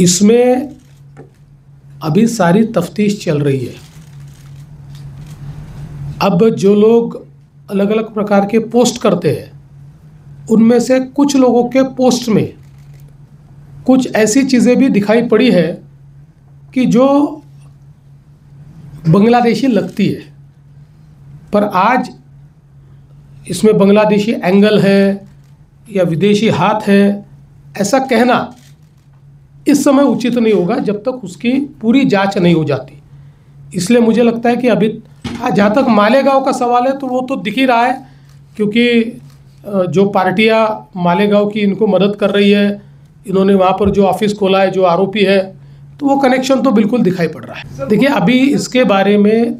इसमें अभी सारी तफ्तीश चल रही है। अब जो लोग अलग अलग प्रकार के पोस्ट करते हैं, उनमें से कुछ लोगों के पोस्ट में कुछ ऐसी चीज़ें भी दिखाई पड़ी है कि जो बांग्लादेशी लगती है, पर आज इसमें बांग्लादेशी एंगल है या विदेशी हाथ है, ऐसा कहना इस समय उचित नहीं होगा जब तक उसकी पूरी जांच नहीं हो जाती। इसलिए मुझे लगता है कि अभी जहाँ तक मालेगांव का सवाल है तो वो तो दिख ही रहा है, क्योंकि जो पार्टियाँ मालेगांव की इनको मदद कर रही है, इन्होंने वहाँ पर जो ऑफिस खोला है, जो आरोपी है, तो वो कनेक्शन तो बिल्कुल दिखाई पड़ रहा है। देखिए, अभी इसके बारे में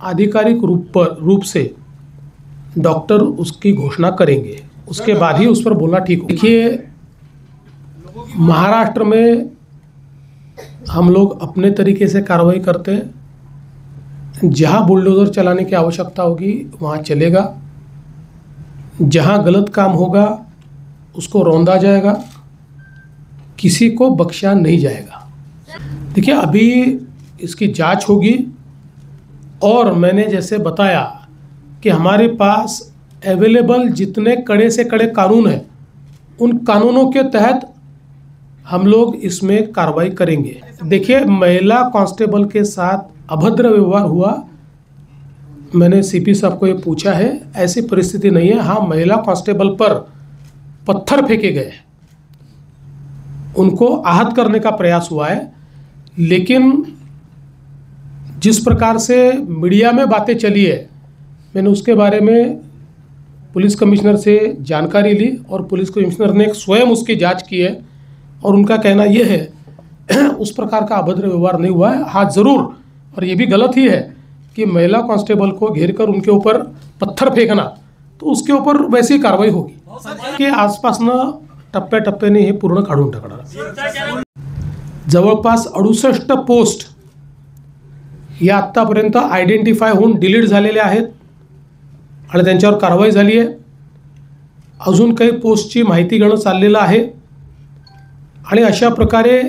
आधिकारिक रूप से डॉक्टर उसकी घोषणा करेंगे, उसके बाद ही उस पर बोलना ठीक हो। देखिए, महाराष्ट्र में हम लोग अपने तरीके से कार्रवाई करते हैं। जहाँ बुलडोज़र चलाने की आवश्यकता होगी वहाँ चलेगा, जहाँ गलत काम होगा उसको रौंदा जाएगा, किसी को बख्शा नहीं जाएगा। देखिए, अभी इसकी जांच होगी और मैंने जैसे बताया कि हमारे पास अवेलेबल जितने कड़े से कड़े कानून हैं, उन कानूनों के तहत हम लोग इसमें कार्रवाई करेंगे। देखिए, महिला कांस्टेबल के साथ अभद्र व्यवहार हुआ, मैंने सीपी साहब को ये पूछा है, ऐसी परिस्थिति नहीं है। हाँ, महिला कांस्टेबल पर पत्थर फेंके गए, उनको आहत करने का प्रयास हुआ है, लेकिन जिस प्रकार से मीडिया में बातें चली है, मैंने उसके बारे में पुलिस कमिश्नर से जानकारी ली और पुलिस कमिश्नर ने स्वयं उसकी जांच की है और उनका कहना यह है उस प्रकार का अभद्र व्यवहार नहीं हुआ है। हाँ, ज़रूर, और ये भी गलत ही है कि महिला कांस्टेबल को घेरकर उनके ऊपर पत्थर फेंकना, तो उसके ऊपर वैसी कार्रवाई होगी की आसपासनं टप्प्याटप्प्याने हे पूर्ण काढून टाकणार। जवळपास 68 पोस्ट या आत्तापर्यंत आयडेंटिफाय होऊन डिलीट झालेल्या आहेत आणि त्यांच्यावर कारवाई झाली आहे। अजून काही पोस्टची माहिती घेणं चाललेलं आहे आणि अशा प्रकारे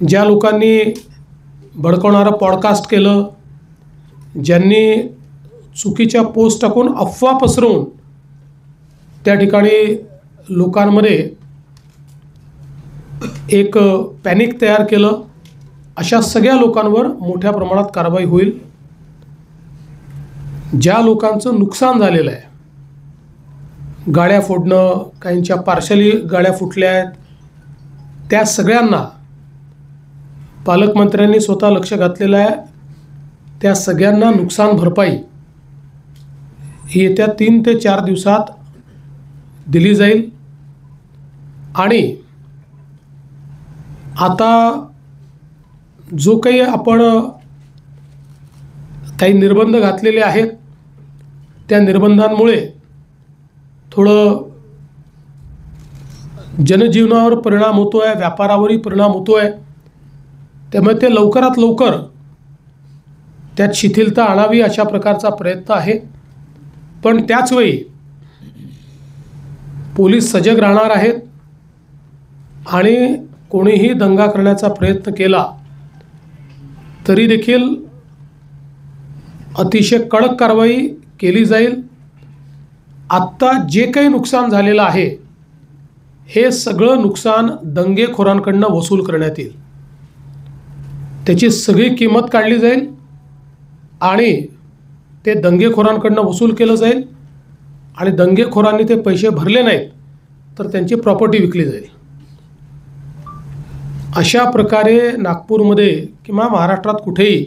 ज्या लोकांनी भडकवणारं पॉडकास्ट केलं, ज्यांनी चुकीच्या पोस्ट टाकून अफवा पसरवून त्या ठिकाणी लोकांमध्ये एक पॅनिक तयार केलं, अशा सगळ्या लोकांवर मोठ्या प्रमाणात कारवाई होईल। ज्या लोकांचं नुकसान झालेलं आहे, गाड्या फोडणं, काहींच्या पार्शली गाड्या फुटल्या आहेत, त्या सगळ्यांना पालकमंत्र्यांनी स्वतः लक्ष घातलेलं आहे। त्या सगळ्यांना नुकसान भरपाई येत्या 3 ते 4 दिवसात दिली जाईल। आणि आता जो काही आपण काही निर्बंध घातलेले आहेत, त्या निर्बंधांमुळे थोडं जनजीवनावर परिणाम होतो आहे, व्यापारावरही परिणाम होतो आहे, त्यामुळे ते लवकरात लवकर त्यात शिथिलता आणावी अशा प्रकारचा प्रयत्न आहे। पण त्याच वेळी पोलीस सजग राहणार आहेत आणि कोणीही दंगा करण्याचा प्रयत्न केला तरी देखील अतिशय कडक कारवाई केली जाईल। आत्ता जे काही नुकसान झालेलं आहे, हे सगळं नुकसान दंगेखोरांकडून वसूल करण्यात येईल, त्याची सगळी किंमत काढली जाईल आणि ते दंगेखोरांकडून वसूल केलं जाईल आणि दंगेखोरांनी ते पैसे भरले नाहीत तर त्यांची प्रॉपर्टी विकली जाईल। अशा प्रकारे नागपूरमध्ये किंवा महाराष्ट्रात कुठेही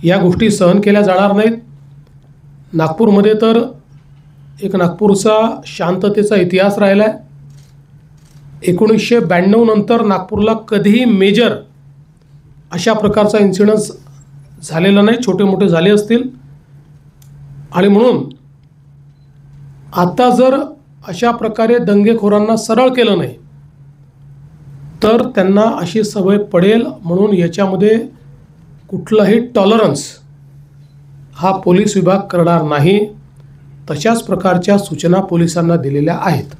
या गोष्टी सहन केल्या जाणार नाहीत। नागपूरमध्ये तर एक नागपूरचा शांततेचा इतिहास राहिला आहे। 1992 नंतर नागपूरला कधीही मेजर अशा प्रकारचा इन्सिडन्स झालेला नाही, छोटे मोठे झाले असतील। आणि म्हणून आता जर अशा प्रकारे दंगेखोरांना सरळ केलं नाही तर त्यांना अशी सवय पडेल, म्हणून याच्यामध्ये कुठलाही टॉलरन्स हा पोलीस विभाग करणार नाही, तशाच प्रकारच्या सूचना पोलिसांना दिलेल्या आहेत।